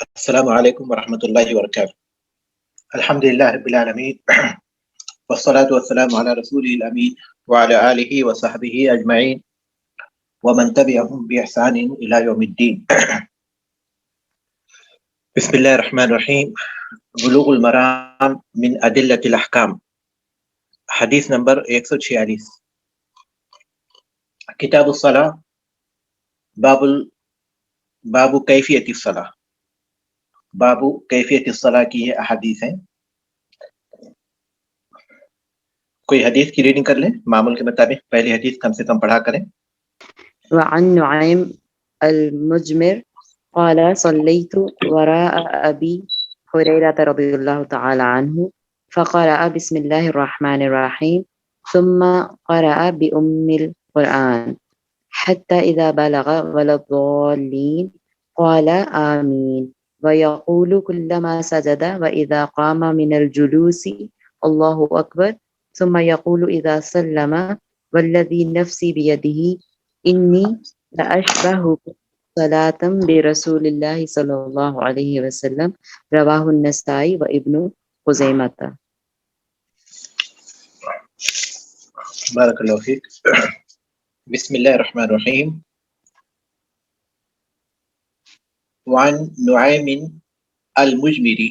السلام علیکم ورحمۃ اللہ وبرکاتہ۔ الحمد للہ رب العالمین والصلاة والسلام علی رسول الامین وعلی آلہ وصحبہ اجمعین ومن تبعهم بإحسان الى یوم الدین۔ بسم اللہ الرحمن الرحیم۔ بلوغ المرام من ادلۃ الاحکام، حدیث نمبر 146، کتاب الصلاۃ، باب کیفیت الصلاۃ، باب کیفیت الصلاۃ کی یہ احادیث ہیں۔ کوئی حدیث کی ریڈنگ کر لیں معمول کے مطابق، پہلی حدیث کم سے کم پڑھا کریں۔ وعن نعيم المجمر قال صليت وراء أبي هريرة رضي الله تعالى عنه فقرأ بسم الله الرحمن الرحيم ثم قرأ بأم القرآن حتى إذا بلغ ولا الضالين قال آمين ويقول كلما سجد وإذا قام من الجلوس الله أكبر ثم يقول إذا سلم والذي نفسي بيده إني لأشبه صلاة برسول الله صلى الله عليه وسلم رواه النسائي وابن خزیمہ۔ بارک اللہ فیک۔ بسم اللہ الرحمن الرحیم۔ وعن نعیم المجمری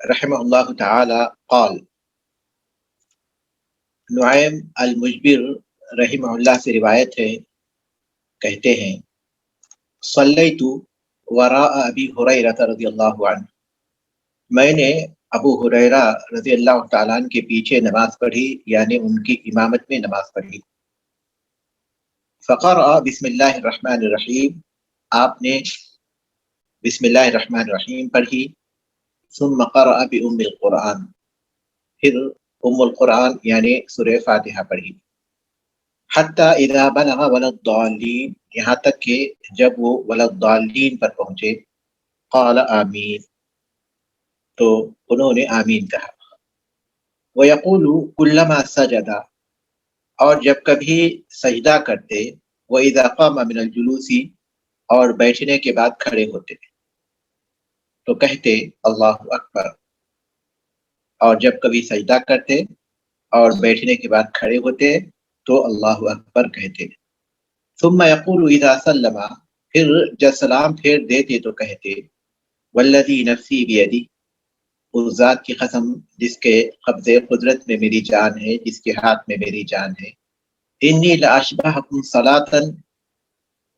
رحمہ اللہ تعالی قال، نعیم المجبر رحمہ اللہ سے روایت ہے، کہتے ہیں صلیت وراء ابی ہریرہ رضی اللہ عنہ، میں نے ابو ہریرہ رضی اللہ تعالیٰ عنہ کے پیچھے نماز پڑھی، یعنی ان کی امامت میں نماز پڑھی۔ فقرأ بسم اللہ الرحمن الرحیم، آپ نے بسم اللہ الرحمن الرحیم پڑھی۔ ثم قرأ بأم القرآن، پھر ام القرآن یعنی سورہ فاتحہ پڑھی۔ حتی اذا بلغ ولا الضالین، یہاں تک کہ جب وہ ولا الضالین پر پہنچے، قال آمین، تو انہوں نے آمین کہا۔ وَيَقُولُ كُلَّمَا سَجَدَ، اور جب کبھی سجدہ کرتے، وَإِذَا قَامَ مِنَ الْجُلُوسِ، اور بیٹھنے کے بعد کھڑے ہوتے تو کہتے اللہ اکبر، اور جب کبھی سجدہ کرتے اور بیٹھنے کے بعد کھڑے ہوتے تو اللہ اکبر کہتے۔ ثم يقول اذا سلم، پھر جب سلام پھیر دیتے تو کہتے والذی نفسی بیدی، اس ذات کی قسم جس کے قبضے قدرت میں میری جان ہے، جس کے ہاتھ میں میری جان ہے، انی لاشبہکم صلاۃ،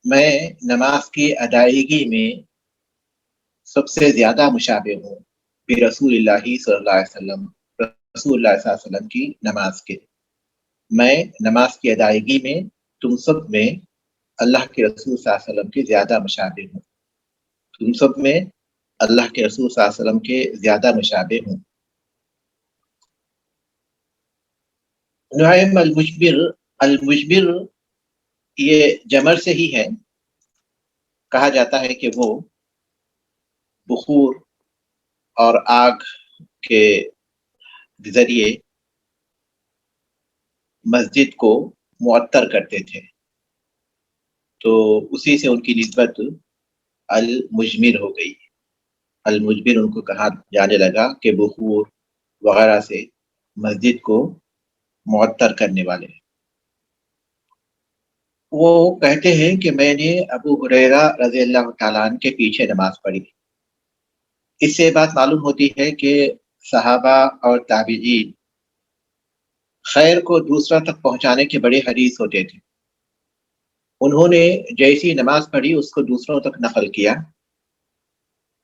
میں نماز کی ادائیگی میں سب سے زیادہ مشابہ ہوں برسول اللہ صلی اللہ علیہ وسلم، رسول اللہ صلی اللہ علیہ وسلم کی نماز کے، میں نماز کی ادائیگی میں تم سب میں اللہ کے رسول صلی اللہ علیہ وسلم کے زیادہ مشابہ ہوں، تم سب میں اللہ کے رسول صلی اللہ علیہ وسلم کے زیادہ مشابہ ہوں۔ نعیم المجبر، المجبر یہ جمر سے ہی ہے، کہا جاتا ہے کہ وہ بخور اور آگ کے ذریعے مسجد کو معطر کرتے تھے، تو اسی سے ان کی نسبت المجمر ہو گئی۔ المجبر ان کو کہا جانے لگا کہ بخور وغیرہ سے مسجد کو معطر کرنے والے۔ وہ کہتے ہیں کہ میں نے ابو ہریرہ رضی اللہ تعالیٰ عنہ کے پیچھے نماز پڑھی۔ اس سے بات معلوم ہوتی ہے کہ صحابہ اور تابعین خیر کو دوسروں تک پہنچانے کے بڑے حریص ہوتے تھے۔ انہوں نے جیسی نماز پڑھی اس کو دوسروں تک نقل کیا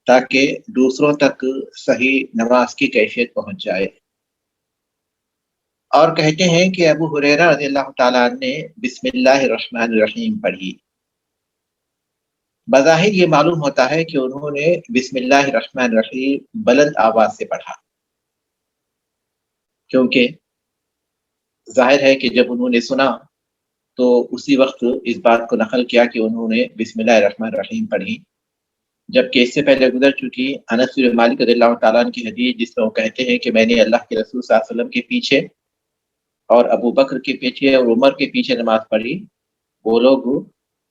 تاکہ دوسروں تک صحیح نماز کی کیفیت پہنچ جائے، اور کہتے ہیں کہ ابو ہریرہ رضی اللہ تعالیٰ عنہ نے بسم اللہ الرحمن الرحیم پڑھی۔ بظاہر یہ معلوم ہوتا ہے کہ انہوں نے بسم اللہ الرحمن الرحیم بلند آواز سے پڑھا، کیونکہ ظاہر ہے کہ جب انہوں نے سنا تو اسی وقت اس بات کو نقل کیا کہ انہوں نے بسم اللہ الرحمن الرحیم پڑھی، جبکہ اس سے پہلے گزر چکی انس بن مالک رضی اللہ تعالیٰ عنہ کی حدیث جس میں وہ کہتے ہیں کہ میں نے اللہ کے رسول صلی اللہ علیہ وسلم کے پیچھے اور ابو بکر کے پیچھے اور عمر کے پیچھے نماز پڑھی، وہ لوگ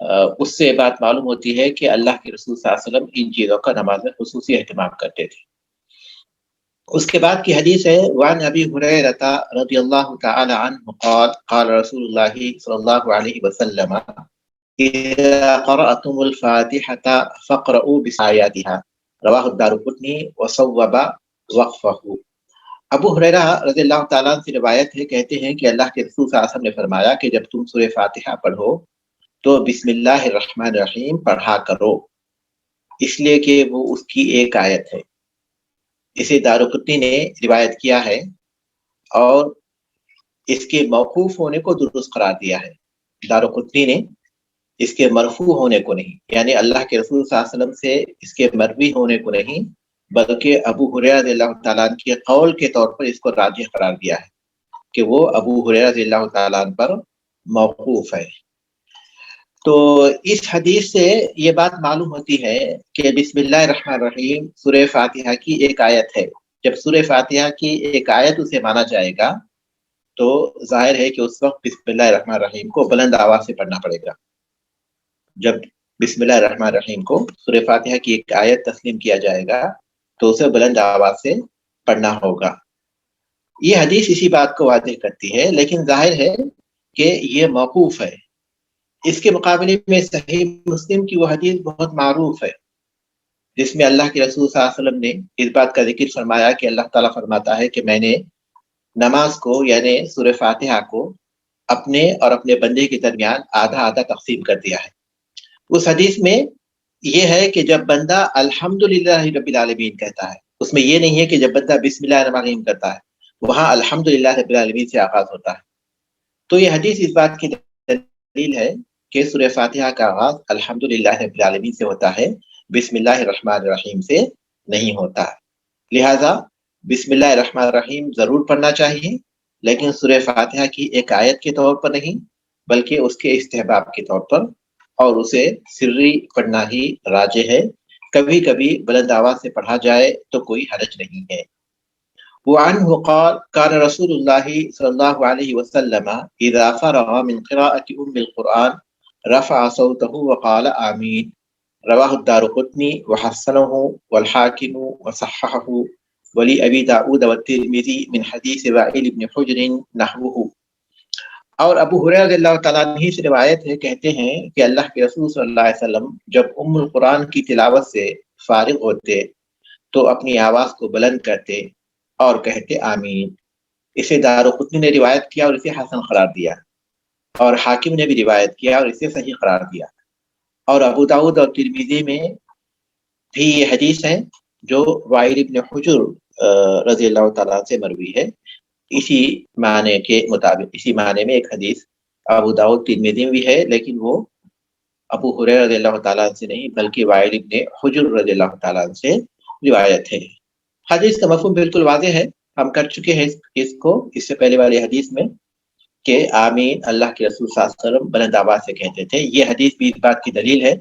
اس سے بات معلوم ہوتی ہے کہ اللہ کے رسول صلی اللہ علیہ وسلم ان چیزوں کا نماز میں خصوصی اہتمام کرتے تھے۔ اس کے بعد کی حدیث ہے وعن ابی ہریرہ رضی اللہ تعالی عنہ قال قال رسول اللہ صلی اللہ علیہ وسلم اذا قرأتم الفاتحة فاقرؤوا بآياتها رواہ الدارقطنی وصوب وقفہ۔ ابو ہریرہ رضی اللہ تعالیٰ عنہ سے روایت ہے، کہتے ہیں کہ اللہ کے رسول صلی اللہ علیہ وسلم نے فرمایا کہ جب تم سورہ فاتحہ پڑھو تو بسم اللہ الرحمن الرحیم پڑھا کرو، اس لیے کہ وہ اس کی ایک آیت ہے۔ اسے دارقطنی نے روایت کیا ہے اور اس کے موقوف ہونے کو درست قرار دیا ہے۔ دارقطنی نے اس کے مرفوع ہونے کو نہیں، یعنی اللہ کے رسول صلی اللہ علیہ وسلم سے اس کے مروی ہونے کو نہیں، بلکہ ابو ہریرہ رضی اللہ تعالیٰ عنہ کے قول کے طور پر اس کو راجح قرار دیا ہے کہ وہ ابو ہریرہ رضی اللہ تعالیٰ عنہ پر موقوف ہے۔ تو اس حدیث سے یہ بات معلوم ہوتی ہے کہ بسم اللہ الرحمن الرحیم سورہ فاتحہ کی ایک آیت ہے۔ جب سورہ فاتحہ کی ایک آیت اسے مانا جائے گا تو ظاہر ہے کہ اس وقت بسم اللہ الرحمن الرحیم کو بلند آواز سے پڑھنا پڑے گا۔ جب بسم اللہ الرحمن الرحیم کو سورہ فاتحہ کی ایک آیت تسلیم کیا جائے گا تو اسے بلند آواز سے پڑھنا ہوگا۔ یہ حدیث اسی بات کو واضح کرتی ہے، لیکن ظاہر ہے کہ یہ موقوف ہے۔ اس کے مقابلے میں صحیح مسلم کی وہ حدیث بہت معروف ہے جس میں اللہ کے رسول صلی اللہ علیہ وسلم نے اس بات کا ذکر فرمایا کہ اللہ تعالیٰ فرماتا ہے کہ میں نے نماز کو یعنی سورہ فاتحہ کو اپنے اور اپنے بندے کے درمیان آدھا آدھا تقسیم کر دیا ہے۔ اس حدیث میں یہ ہے کہ جب بندہ الحمدللہ رب العالمین کہتا ہے، اس میں یہ نہیں ہے کہ جب بندہ بسم اللہ الرحمن الرحیم کرتا ہے، وہاں الحمدللہ رب العالمین سے آغاز ہوتا ہے۔ تو یہ حدیث اس بات کی دلیل ہے کہ سورہ فاتحہ کا آغاز الحمدللہ رب العالمین سے ہوتا ہے، بسم اللہ الرحمن الرحیم سے نہیں ہوتا۔ لہذا بسم اللہ الرحمن الرحیم ضرور پڑھنا چاہیے، لیکن سورہ فاتحہ کی ایک آیت کے طور پر نہیں بلکہ اس کے استحباب کے طور پر، اور اسے سری پڑھنا ہی راجح ہے۔ کبھی کبھی بلند آواز سے پڑھا جائے تو کوئی حرج نہیں ہے۔ وعنہ قال كان رسول اللہ صلی اللہ علیہ وسلم اذا فرغ من قراءة ام القرآن رفع صوته وقال آمین، رواہ الدارقطنی وحسنہ والحاکم وصححہ ولی ابی داؤد والترمذی من حدیث وائل بن حجر نحوہ۔ اور ابو ہریرہ رضی اللہ تعالیٰ عنہ سے روایت ہے، کہتے ہیں کہ اللہ کے رسول صلی اللہ علیہ وسلم جب ام القرآن کی تلاوت سے فارغ ہوتے تو اپنی آواز کو بلند کرتے اور کہتے آمین۔ اسے دارقطنی نے روایت کیا اور اسے حسن قرار دیا، اور حاکم نے بھی روایت کیا اور اسے صحیح قرار دیا، اور ابو داؤد اور ترمذی میں بھی یہ حدیث ہے جو وائل بن حجر رضی اللہ تعالیٰ سے مروی ہے۔ اسی معنی کے مطابق، اسی معنی میں ایک حدیث ابو داؤد ترمذی میں بھی ہے، لیکن وہ ابو ہریرہ رضی اللہ تعالیٰ سے نہیں بلکہ وائل بن حجر رضی اللہ تعالیٰ سے روایت ہے۔ حدیث کا مفہوم بالکل واضح ہے، ہم کر چکے ہیں اس کو اس سے پہلے والی حدیث میں کہ آمین اللہ کے رسول صلی اللہ علیہ وسلم بلند آواز سے کہتے تھے۔ یہ حدیث بھی اس بات کی دلیل ہے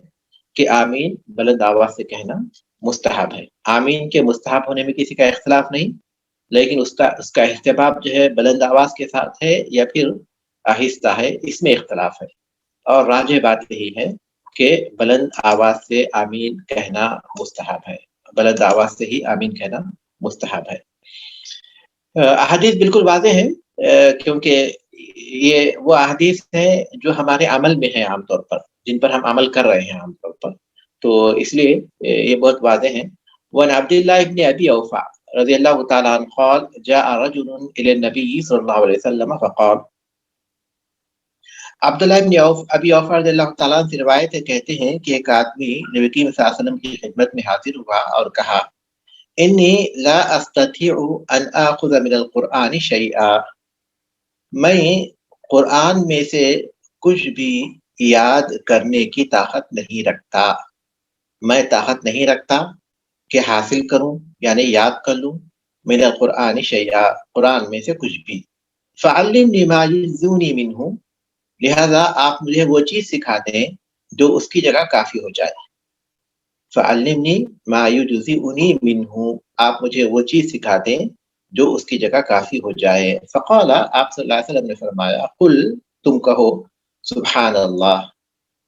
کہ آمین بلند آواز سے کہنا مستحب ہے۔ آمین کے مستحب ہونے میں کسی کا اختلاف نہیں، لیکن اس کا استحباب جو ہے بلند آواز کے ساتھ ہے یا پھر آہستہ ہے، اس میں اختلاف ہے، اور راجح بات یہی ہے کہ بلند آواز سے آمین کہنا مستحب ہے، بلند آواز سے ہی آمین کہنا مستحب ہے۔ احادیث بالکل واضح ہے کیونکہ یہ وہ احادیث ہیں جو ہمارے عمل میں ہیں عام طور پر، جن پر ہم عمل کر رہے ہیں عام طور پر، تو اس لیے یہ بہت واضح ہیں۔ وعن عبداللہ ابن ابی اوفا رضی اللہ تعالیٰ عنہ قال جاء رجل الى النبی صلی اللہ علیہ وسلم فقال، عبداللہ ابن ابی اوفا رضی اللہ تعالیٰ عنہ سے روایت ہے، کہتے ہیں کہ ایک آدمی نبی کریم صلی اللہ علیہ وسلم کی خدمت میں حاضر ہوا اور کہا انی لا استطیع ان آخذ من القرآن شیئا، میں قرآن میں سے کچھ بھی یاد کرنے کی طاقت نہیں رکھتا، میں طاقت نہیں رکھتا کہ حاصل کروں یعنی یاد کر لوں من القرآن شیئا، قرآن میں سے کچھ بھی، فعلمنی ما یجزونی منہ، لہذا آپ مجھے وہ چیز سکھا دیں جو اس کی جگہ کافی ہو جائے، فعلمنی ما یجزئنی منہ، آپ مجھے وہ چیز سکھا دیں جو اس کی جگہ کافی ہو جائے، فقال، آپ صلی اللہ علیہ وسلم نے فرمایا، قل، تم کہو سبحان اللہ،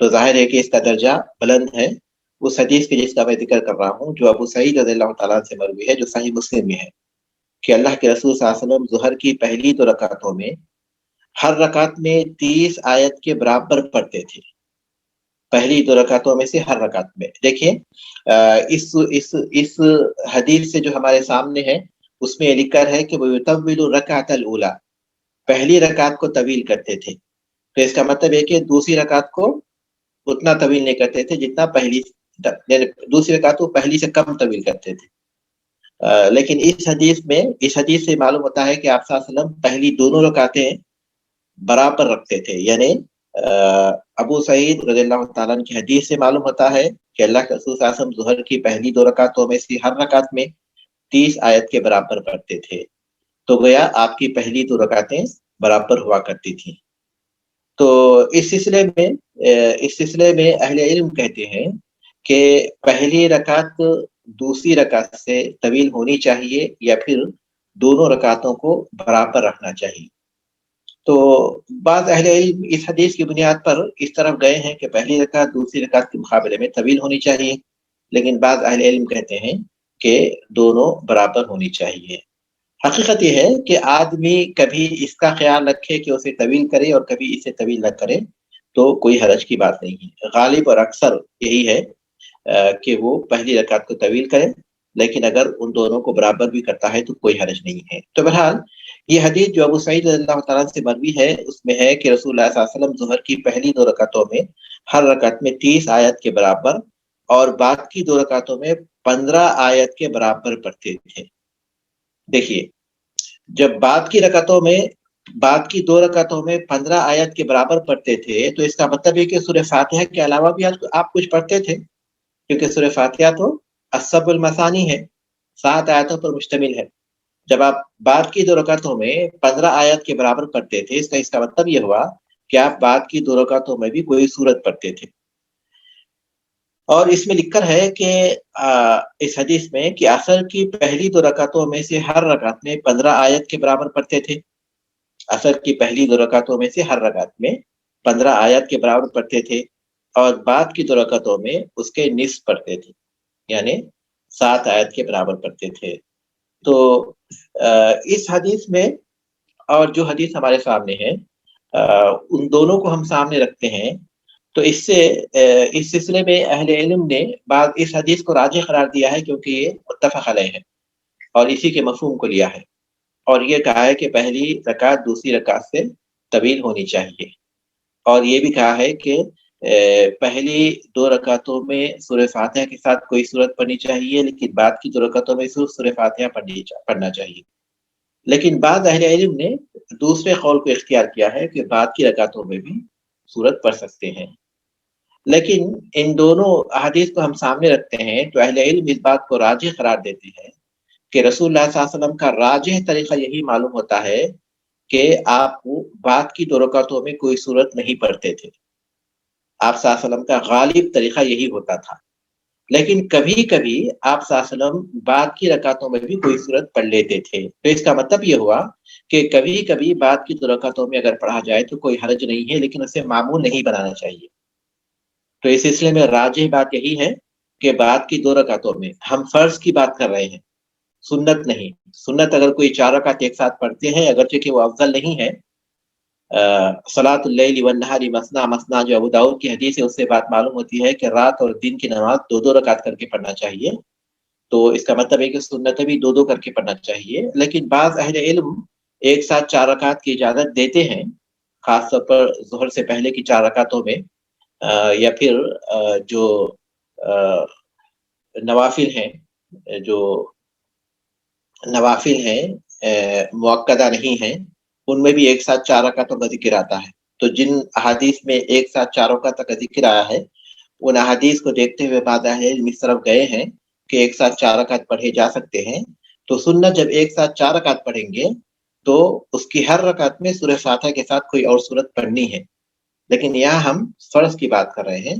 تو ظاہر ہے کہ اس کا درجہ بلند ہے اس حدیث کے جس کا میں ذکر کر رہا ہوں، جو ابو سعید رضی اللہ تعالیٰ سے مروی ہے، جو صحیح مسلم میں ہے، کہ اللہ کے رسول صلی اللہ علیہ وسلم ظہر کی پہلی 2 رکعتوں میں ہر رکعت میں 30 آیت کے برابر پڑھتے تھے. پہلی 2 رکعتوں میں سے ہر رکعت میں. دیکھیں اس حدیث سے جو ہمارے سامنے ہے اس میں یہ لکھا ہے کہ وَيُطَوِّلُ الرَّكْعَةَ الْأُولَى، پہلی رکعت کو طویل کرتے تھے. تو اس کا مطلب ہے کہ دوسری رکعت کو اتنا طویل نہیں کرتے تھے جتنا پہلی، یعنی دوسری رکعت کو پہلی سے کم طویل کرتے تھے. لیکن اس حدیث سے معلوم ہوتا ہے کہ آپ صلی اللہ علیہ وسلم پہلی دونوں رکعتیں برابر رکھتے تھے. یعنی ابو سعید رضی اللہ تعالیٰ عنہ کی حدیث سے معلوم ہوتا ہے کہ اللہ کے رسول صلی اللہ علیہ وسلم ظہر کی پہلی 2 رکعتوں میں سے ہر رکعت میں 30 آیت کے برابر پڑھتے تھے. تو گویا آپ کی پہلی 2 رکعتیں برابر ہوا کرتی تھیں. تو اس سلسلے میں اہل علم کہتے ہیں کہ پہلی رکعت دوسری رکعت سے طویل ہونی چاہیے یا پھر دونوں رکعتوں کو برابر رکھنا چاہیے. تو بعض اہل علم اس حدیث کی بنیاد پر اس طرف گئے ہیں کہ پہلی رکعت دوسری رکعت کے مقابلے میں طویل ہونی چاہیے، لیکن بعض اہل علم کہتے ہیں کہ دونوں برابر ہونی چاہیے. حقیقت یہ ہے کہ آدمی کبھی اس کا خیال رکھے کہ اسے طویل کرے اور کبھی اسے طویل نہ کرے تو کوئی حرج کی بات نہیں ہے. غالب اور اکثر یہی ہے کہ وہ پہلی رکعت کو طویل کرے، لیکن اگر ان دونوں کو برابر بھی کرتا ہے تو کوئی حرج نہیں ہے. تو بہرحال یہ حدیث جو ابو سعید رضی اللہ تعالیٰ سے مروی ہے اس میں ہے کہ رسول اللہ صلی اللہ علیہ وسلم ظہر کی پہلی 2 رکعتوں میں ہر رکعت میں 30 آیت کے برابر اور بعد کی 2 رکعتوں میں 15 آیت کے برابر پڑھتے تھے. دیکھیے، جب بعد کی 2 رکعتوں میں 15 آیت کے برابر پڑھتے تھے تو اس کا مطلب ہے کہ سورہ فاتحہ کے علاوہ بھی آپ کچھ پڑھتے تھے، کیونکہ سورہ فاتحہ تو السبع المثانی ہے، 7 آیتوں پر مشتمل ہے. جب آپ بعد کی 2 رکعتوں میں 15 آیت کے برابر پڑھتے تھے، اس کا مطلب یہ ہوا کہ آپ بعد کی 2 رکعتوں میں بھی کوئی سورت پڑھتے تھے. اور اس میں لکھا ہے کہ اس حدیث میں کہ عصر کی پہلی 2 رکعتوں میں سے ہر رکعت میں 15 آیت کے برابر پڑھتے تھے. عصر کی پہلی 2 رکعتوں میں سے ہر رکعت میں 15 آیت کے برابر پڑھتے تھے اور بعد کی 2 رکعتوں میں اس کے نصف پڑھتے تھے، یعنی 7 آیت کے برابر پڑھتے تھے. تو اس حدیث میں اور جو حدیث ہمارے سامنے ہے ان دونوں کو ہم سامنے رکھتے ہیں تو اس سلسلے میں اہل علم نے بعض اس حدیث کو راجح قرار دیا ہے کیونکہ یہ متفق علیہ ہے اور اسی کے مفہوم کو لیا ہے، اور یہ کہا ہے کہ پہلی رکعت دوسری رکعت سے طویل ہونی چاہیے، اور یہ بھی کہا ہے کہ پہلی 2 رکعتوں میں سورہ فاتحہ کے ساتھ کوئی سورت پڑھنی چاہیے، لیکن بعد کی 2 رکعتوں میں صرف سورہ فاتحہ پڑھنا چاہیے. لیکن بعض اہل علم نے دوسرے قول کو اختیار کیا ہے کہ بعد کی رکعتوں میں بھی سورت پڑھ سکتے ہیں. لیکن ان دونوں احادیث کو ہم سامنے رکھتے ہیں تو اہل علم اس بات کو راجح قرار دیتے ہیں کہ رسول اللہ صلی اللہ علیہ وسلم کا راجح طریقہ یہی معلوم ہوتا ہے کہ آپ بعد کی 2 رکعتوں میں کوئی سورت نہیں پڑھتے تھے. آپ صلی اللہ علیہ وسلم کا غالب طریقہ یہی ہوتا تھا، لیکن کبھی کبھی آپ صلی اللہ علیہ وسلم بعد کی رکعتوں میں بھی کوئی سورت پڑھ لیتے تھے. تو اس کا مطلب یہ ہوا کہ کبھی کبھی بعد کی 2 رکعتوں میں اگر پڑھا جائے تو کوئی حرج نہیں ہے، لیکن اسے معمول نہیں بنانا چاہیے. تو اس سلسلے میں راجح بات یہی ہے کہ بعد کی 2 رکعتوں میں ہم فرض کی بات کر رہے ہیں، سنت نہیں. سنت اگر کوئی 4 رکعت ایک ساتھ پڑھتے ہیں اگرچہ کہ وہ افضل نہیں ہے، صلاۃ اللیل والنہار مثنی مثنی جو ابو داؤد کی حدیث ہے اس سے بات معلوم ہوتی ہے کہ رات اور دن کی نماز 2 رکعت کر کے پڑھنا چاہیے. تو اس کا مطلب ہے کہ سنت بھی 2 کر کے پڑھنا چاہیے. لیکن بعض اہل علم ایک ساتھ 4 رکعت کی اجازت دیتے ہیں، خاص طور پر ظہر سے پہلے کی 4 رکعتوں میں، یا پھر جو نوافل ہیں مؤکدہ نہیں ہیں، ان میں بھی ایک ساتھ 4 رکعتوں کا ذکر آتا ہے. تو جن احادیث میں ایک ساتھ 4 رکعت کا ذکر آیا ہے ان احادیث کو دیکھتے ہوئے بعض اہل علم اس طرف گئے ہیں کہ ایک ساتھ 4 رکعت پڑھے جا سکتے ہیں. تو سنت جب ایک ساتھ 4 رکعت پڑھیں گے تو اس کی ہر رکعت میں سورہ فاتحہ کے ساتھ کوئی اور سورت پڑھنی ہے. لیکن یہاں ہم فرض کی بات کر رہے ہیں،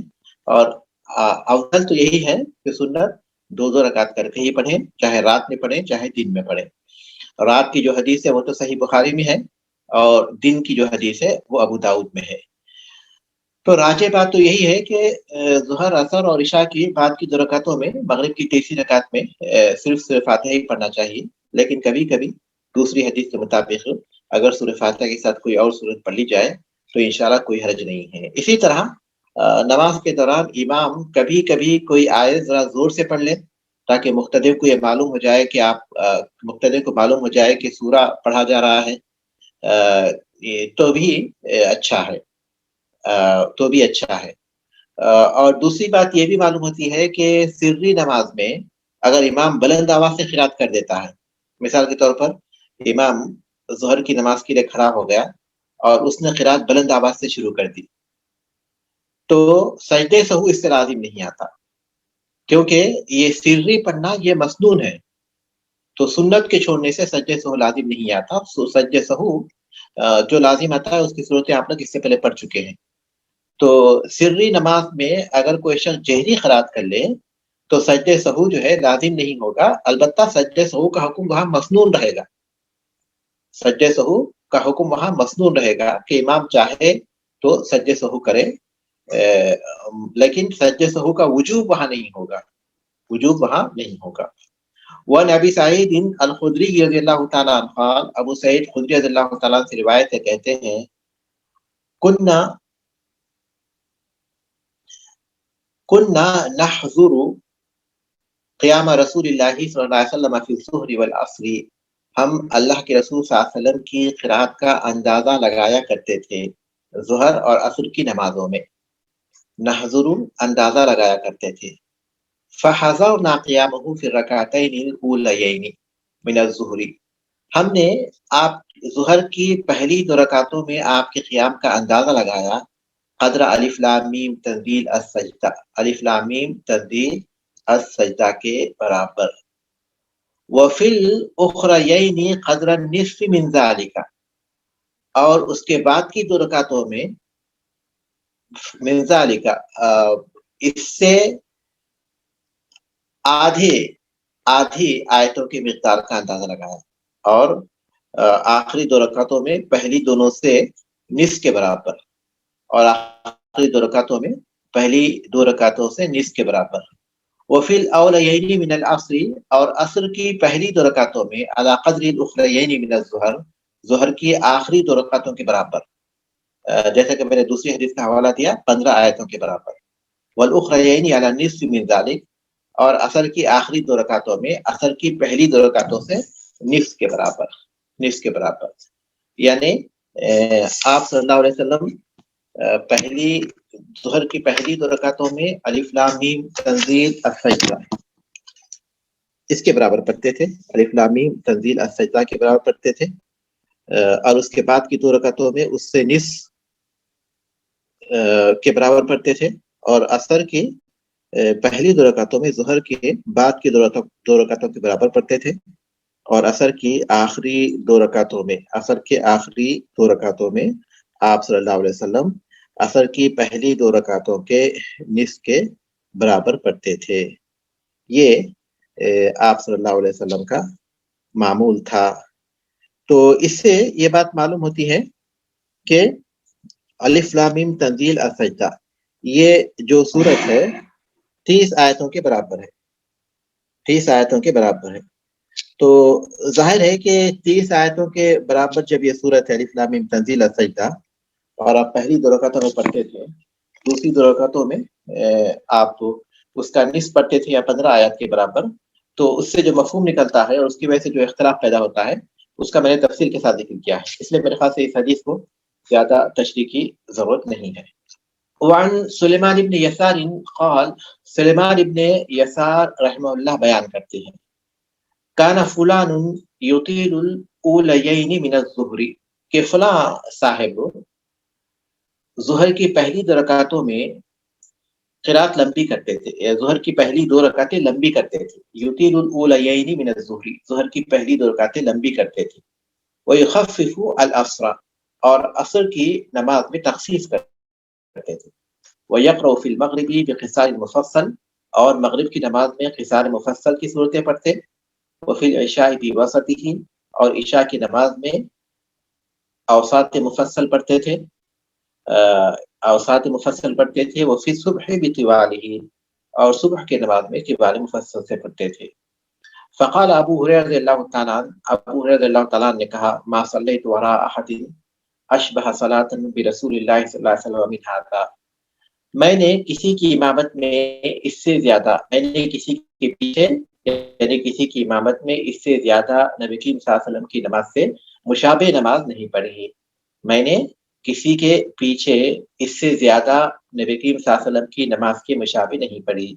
اور افضل تو یہی ہے کہ سنت 2 رکعت کر کے ہی پڑھیں، چاہے رات میں پڑھیں چاہے دن میں پڑھیں. رات کی جو حدیث ہے وہ تو صحیح بخاری میں ہے، اور دن کی جو حدیث ہے وہ ابو داؤد میں ہے. تو راجع بات تو یہی ہے کہ ظہر اثر اور عشاء کی بعد کی 2 رکعتوں میں مغرب کی تیسری رکعت میں صرف سورہ فاتحہ ہی پڑھنا چاہیے، لیکن کبھی کبھی دوسری حدیث کے مطابق اگر سورہ فاتحہ کے ساتھ کوئی اور سورت پڑھ لی جائے تو انشاءاللہ کوئی حرج نہیں ہے۔ اسی طرح نماز کے دوران امام کبھی کبھی کوئی آیت ذرا زور سے پڑھ لے تاکہ مقتدی کو یہ معلوم ہو جائے کہ مقتدی کو معلوم ہو جائے کہ سورہ پڑھا جا رہا ہے، تو بھی اچھا ہے، اور دوسری بات یہ بھی معلوم ہوتی ہے کہ سری نماز میں اگر امام بلند آواز سے قرات کر دیتا ہے، مثال کے طور پر امام ظہر کی نماز کے لیے کھڑا ہو گیا اور اس نے قرات بلند آواز سے شروع کر دی، تو سجدے سہو اس سے لازم نہیں آتا، کیونکہ یہ سری پڑھنا یہ مسنون ہے، تو سنت کے چھوڑنے سے سجدے سہو لازم نہیں آتا۔ سجدے سہو جو لازم آتا ہے اس کی صورتیں آپ لوگ اس سے پہلے پڑھ چکے ہیں۔ تو سری نماز میں اگر کوئی شخص جہری قرات کر لے تو سجدے سہو جو ہے لازم نہیں ہوگا، البتہ سجدے سہو کا حکم وہاں مسنون رہے گا، سجدے سہو کا حکم وہاں مسنون رہے گا کہ امام چاہے تو سجدے سہو کرے، لیکن سجدے سہو کا وجوب وہاں نہیں ہوگا، وجوب وہاں نہیں ہوگا۔ وعن ابی سعید الخدری رضی اللہ تعالیٰ عنہ قال، ابو سعید خدری رضی اللہ تعالیٰ سے روایت ہے، کہتے ہیں کننا نحضر قیام رسول اللہ صلی اللہ علیہ وسلم فی الظہر والعصر، ہم اللہ کے رسول صلی اللہ علیہ وسلم کی قرات کا اندازہ لگایا کرتے تھے ظہر اور عصر کی نمازوں میں، نحضر اندازہ لگایا کرتے تھے، فحضرنا قیامہ فی الرکعتین الاولیین من الظہر، ہم نے آپ ظہر کی پہلی 2 رکعتوں میں آپ کے قیام کا اندازہ لگایا قدر الف لام میم تنزیل السجدہ، الف لام میم تنزیل السجدہ کے برابر، وفی الاخریین قدر النصف من ذالک، اور اس کے بعد کی 2 رکعتوں میں من ذالک اس سے آدھی آیتوں کی مقدار کا اندازہ لگایا، اور آخری 2 رکعتوں میں پہلی دونوں سے نصف کے برابر، اور آخری 2 رکعتوں میں پہلی 2 رکعتوں سے نصف کے برابر، وفی الاولیین من العصر، اور عصر کی پہلی 2 رکعتوں میں علی قدر الاخریین من الظہر، ظہر کی آخری 2 رکعتوں کے برابر، جیسا کہ میں نے دوسری حدیث کا حوالہ دیا 15 آیتوں کے برابر، والاخریین علی نصف من ذلک، اور عصر کی آخری 2 رکعتوں میں عصر کی پہلی 2 رکعتوں سے نصف کے برابر، یعنی آپ صلی اللہ علیہ وسلم پہلی ظہر کی پہلی 2 رکعتوں میں الف لام میم تنزیل السجدہ اس کے برابر پڑھتے تھے، الف لام میم تنزیل السجدہ کے برابر پڑھتے تھے، اور اس کے بعد کی 2 رکعتوں میں اس سے نصف کے برابر پڑھتے تھے، اور عصر کی پہلی 2 رکعتوں میں ظہر کے بعد کی 2 رکعتوں کے برابر پڑھتے تھے، اور عصر کی آخری 2 رکعتوں میں آپ صلی اللہ علیہ وسلم عصر کی پہلی 2 رکعتوں کے نصف کے برابر پڑھتے تھے۔ یہ آپ صلی اللہ علیہ وسلم کا معمول تھا۔ تو اس سے یہ بات معلوم ہوتی ہے کہ الف لام میم تنزیل السجدہ یہ جو سورت ہے 30 آیتوں کے برابر ہے، تو ظاہر ہے کہ 30 آیتوں کے برابر جب یہ سورت ہے الف لام میم تنزیل السجدہ، اور آپ پہلی 2 رکعتوں میں پڑھتے تھے، دوسری 2 رکعتوں میں آپ اس کا نصف پڑھتے تھے یا 15 آیات کے برابر، تو اس سے جو مفہوم نکلتا ہے اور اس کی وجہ سے جو اختلاف پیدا ہوتا ہے اس کا میں نے تفصیل کے ساتھ ذکر کیا ہے، اس لیے میرے خیال سے اس حدیث کو زیادہ تشریح کی ضرورت نہیں ہے۔ وعن سلیمان ابن یسار قال، سلیمان ابن یسار رحمہ اللہ بیان کرتے ہیں، کان فلان یطیل الاولیین من الظہر، کہ فلاں صاحب ظہر کی پہلی 2 رکعتوں میں قرات لمبی کرتے تھے، ظہر کی پہلی 2 رکعتیں لمبی کرتے تھے، یطیل الاولیین من الظہر، ظہر کی پہلی 2 رکعتیں لمبی کرتے تھے، ویخفف العصر، اور عصر کی نماز میں تخفیف کرتے تھے، ویقرأ فی المغرب بقصار مفصل، اور مغرب کی نماز میں قصار مفصل کی صورتیں پڑھتے، وفی العشاء بوسطہ، اور عشاء کی نماز میں اوساط مفصل پڑھتے تھے، اوساط مفصل پڑھتے تھے وہ فی صبح بطواله، اور صبح کے نماز میں طوال مفصل سے پڑھتے تھے. فقال ابو ہریرہ رضی اللہ تعالیٰ عنہ، ابو ہریرہ رضی اللہ تعالیٰ عنہ نے کہا ما صلیت وراء احد اشبہ صلاۃ برسول اللہ صلی اللہ علیہ وسلم من هذا، میں نے کسی کی امامت میں اس سے زیادہ، میں نے کسی کے پیچھے یعنی کسی کی امامت میں اس سے زیادہ نبی کریم صلی اللہ علیہ وسلم کی نماز سے مشابہ نماز نہیں پڑھی. میں نے کسی کے پیچھے اس سے زیادہ نبی کریم صلی اللہ علیہ وسلم کی نماز کے مشابہ نہیں پڑھی.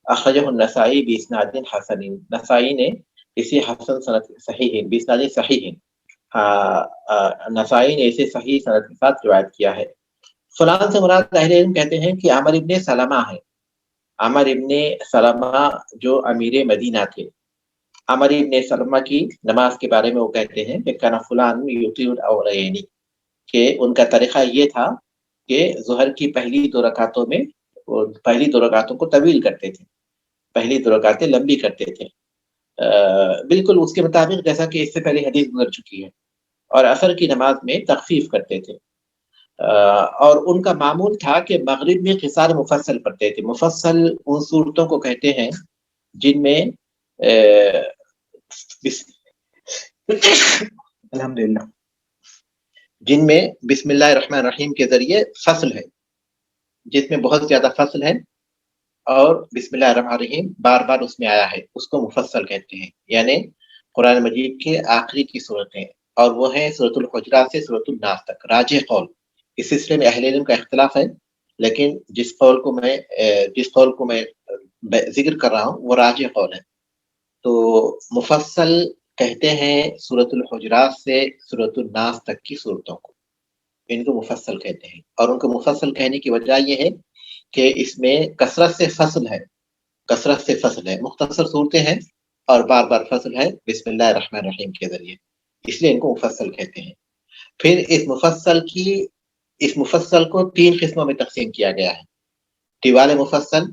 اخرجہ النسائی باسناد حسن، نسائی نے اسے حسن سند صحیح باسناد صحیح، نسائی نے اسے صحیح سند کے ساتھ روایت کیا ہے. فلان سے مراد اہل علم کہتے ہیں کہ عمر ابن سلمہ ہے. عمر ابن سلمہ جو امیر مدینہ تھے، عمر ابن سلمہ کی نماز کے بارے میں وہ کہتے ہیں کہ کان فلان یطیل الاولین، کہ ان کا طریقہ یہ تھا کہ ظہر کی پہلی دو رکعتوں میں پہلی دو رکعتوں کو طویل کرتے تھے، پہلی دو رکعتیں لمبی کرتے تھے، بالکل اس کے مطابق جیسا کہ اس سے پہلے حدیث گزر چکی ہے. اور عصر کی نماز میں تخفیف کرتے تھے. اور ان کا معمول تھا کہ مغرب میں قصار مفصل پڑھتے تھے. مفصل ان صورتوں کو کہتے ہیں جن میں الحمدللہ جن میں بسم اللہ الرحمن الرحیم کے ذریعے فصل ہے، جس میں بہت زیادہ فصل ہے اور بسم اللہ الرحمن الرحیم بار بار اس میں آیا ہے، اس کو مفصل کہتے ہیں. یعنی قرآن مجید کے آخری کی صورتیں، اور وہ ہیں سورۃ الحجرات سے سورۃ الناس تک. راجح قول، اس سلسلے میں اہل علم کا اختلاف ہے، لیکن جس قول کو میں ذکر کر رہا ہوں وہ راجح قول ہے. تو مفصل کہتے ہیں سورۃ الحجرات سے سورۃ الناس تک کی صورتوں کو، ان کو مفصل کہتے ہیں. اور ان کو مفصل کہنے کی وجہ یہ ہے کہ اس میں کثرت سے فصل ہے، کثرت سے فصل ہے، مختصر صورتیں ہیں اور بار بار فصل ہے بسم اللہ الرحمن الرحیم کے ذریعے، اس لیے ان کو مفصل کہتے ہیں. پھر اس مفصل کو تین قسموں میں تقسیم کیا گیا ہے: طوال مفصل،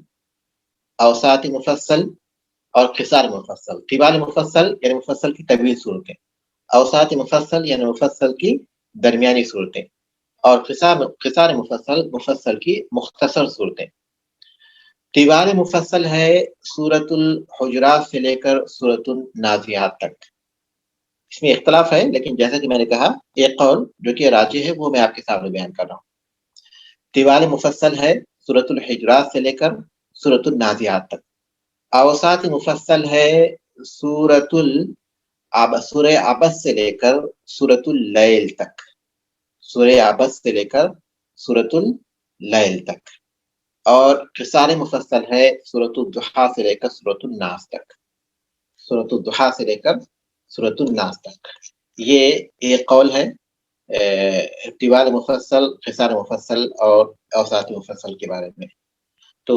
اوساط مفصل اور قصار مفصل. طوال مفصل یعنی مفصل کی طویل صورتیں، اوساط مفصل یعنی مفصل کی درمیانی صورتیں، اور قصار مفصل کی مختصر صورتیں. طوال مفصل ہے سورۃ الحجرات سے لے کر سورۃ النازعات تک. اس میں اختلاف ہے، لیکن جیسا کہ میں نے کہا ایک قول جو کہ راجح ہے وہ میں آپ کے سامنے بیان کر رہا ہوں. طوال مفصل ہے سورۃ الحجرات سے لے کر سورۃ النازعات تک. اوساط مفصل ہے سورۃ عبس سے لے کر سورۃ اللیل تک، سورہ عبس سے لے کر سورۃ اللیل تک. اور قصار مفصل ہے سورۃ الضحیٰ سے لے کر سورۃ الناس تک، سورۃ الضحیٰ سے لے کر سورۃ الناس تک. یہ ایک قول ہے طوال مفصل، قصار مفصل اور اوساط مفصل کے بارے میں. تو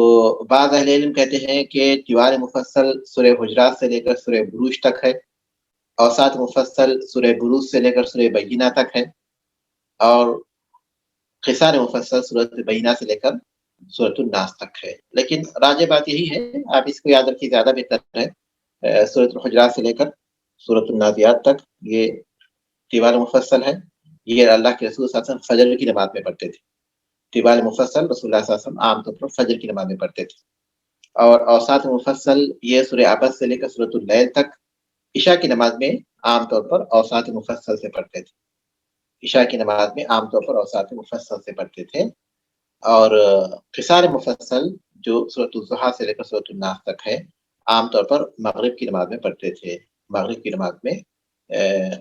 بعض اہل علم کہتے ہیں کہ طوال مفصل سورہ حجرات سے لے کر سورہ بروج تک ہے، اوساط مفصل سورہ بروج سے لے کر سورہ بینہ تک ہے، اور قصار مفصل سورۃ بینہ سے لے کر سورۃ الناس تک ہے. لیکن راجح بات یہی ہے، آپ اس کو یاد رکھیے، زیادہ بہتر ہے سورۃ الحجرات سے لے کر سورۃ النازعات تک یہ طوال مفصل ہے. یہ اللہ کے رسول صلی اللہ علیہ وسلم فجر کی نماز میں پڑھتے تھے. طوال مفصل رسول اللہ صلی اللہ علیہ وسلم عام طور پر فجر کی نماز میں پڑھتے تھے. اور اوساط مفصل یہ سورہ عبس سے لے کر سورۃ اللیل تک عشاء کی نماز میں عام طور پر اوساط مفصل سے پڑھتے تھے. عشاء کی نماز میں عام طور پر اوساط مفصل سے پڑھتے تھے. اور قصار مفصل جو سورۃ الضحیٰ سے لے کر سورۃ الناس تک ہے عام طور پر مغرب کی نماز میں پڑھتے تھے. مغرب کی نماز میں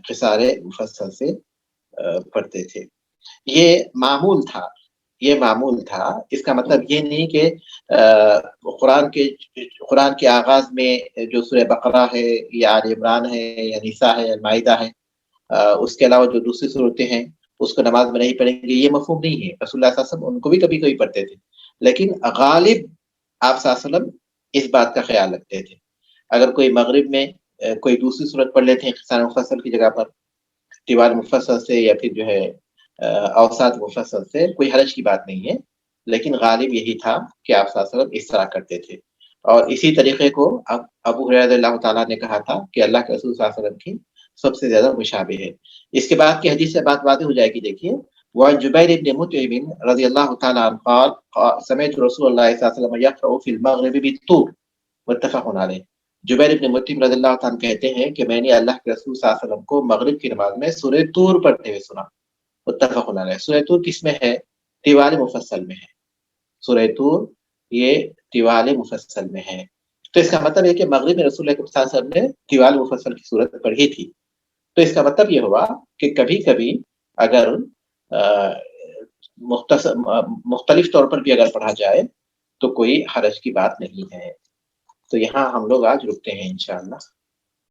قصار مفصل سے پڑھتے تھے. یہ معمول تھا، یہ معمول تھا. اس کا مطلب یہ نہیں کہ قرآن کے آغاز میں جو سورہ بقرہ ہے یا آل عمران ہے یا نساء ہے یا مائدہ ہے، اس کے علاوہ جو دوسری صورتیں ہیں اس کو نماز میں نہیں پڑھیں گے، یہ مفہوم نہیں ہے. رسول اللہ صلی اللہ علیہ وسلم ان کو بھی کبھی کبھی پڑھتے تھے، لیکن غالب آپ صلی اللہ علیہ وسلم اس بات کا خیال رکھتے تھے. اگر کوئی مغرب میں کوئی دوسری صورت پڑھ لیتے ہیں قصار مفصل کی جگہ پر طوال مفصل سے یا پھر جو ہے اوساط مفصل سے، کوئی حرج کی بات نہیں ہے. لیکن غالب یہی تھا کہ آپ صلی اللہ علیہ وسلم اس طرح کرتے تھے. اور اسی طریقے کو ابو ہریرہ رضی اللہ تعالیٰ نے کہا تھا کہ اللہ کے رسول صلی اللہ علیہ وسلم کی سب سے زیادہ مشابہ ہے. اس کے بعد کی حدیث سے بات واضح ہو جائے گی. دیکھیے وعن جبير بن مطعم رضي الله تعالى عنه قال سمعت رسول الله صلى الله عليه وسلم يقرأ في المغرب بالطور متفق علیہ۔ جبیر ابن مطعم رضی اللہ عنہ کہتے ہیں کہ میں نے اللہ کے رسول صلی اللہ علیہ وسلم کو مغرب کی نماز میں سورہ طور پڑھتے ہوئے سنا۔ متفق علیہ۔ سورہ طور کس میں ہے؟ طوال مفصل میں ہے۔ سورہ طور یہ طوال مفصل میں ہے، تو اس کا مطلب ہے کہ مغرب میں رسول اللہ صلی اللہ علیہ وسلم نے طوال مفصل کی صورت پڑھی تھی۔ تو اس کا مطلب یہ ہوا کہ کبھی کبھی اگر مختلف طور پر بھی اگر پڑھا جائے تو کوئی حرج کی بات نہیں ہے۔ تو یہاں ہم لوگ آج رکتے ہیں انشاءاللہ۔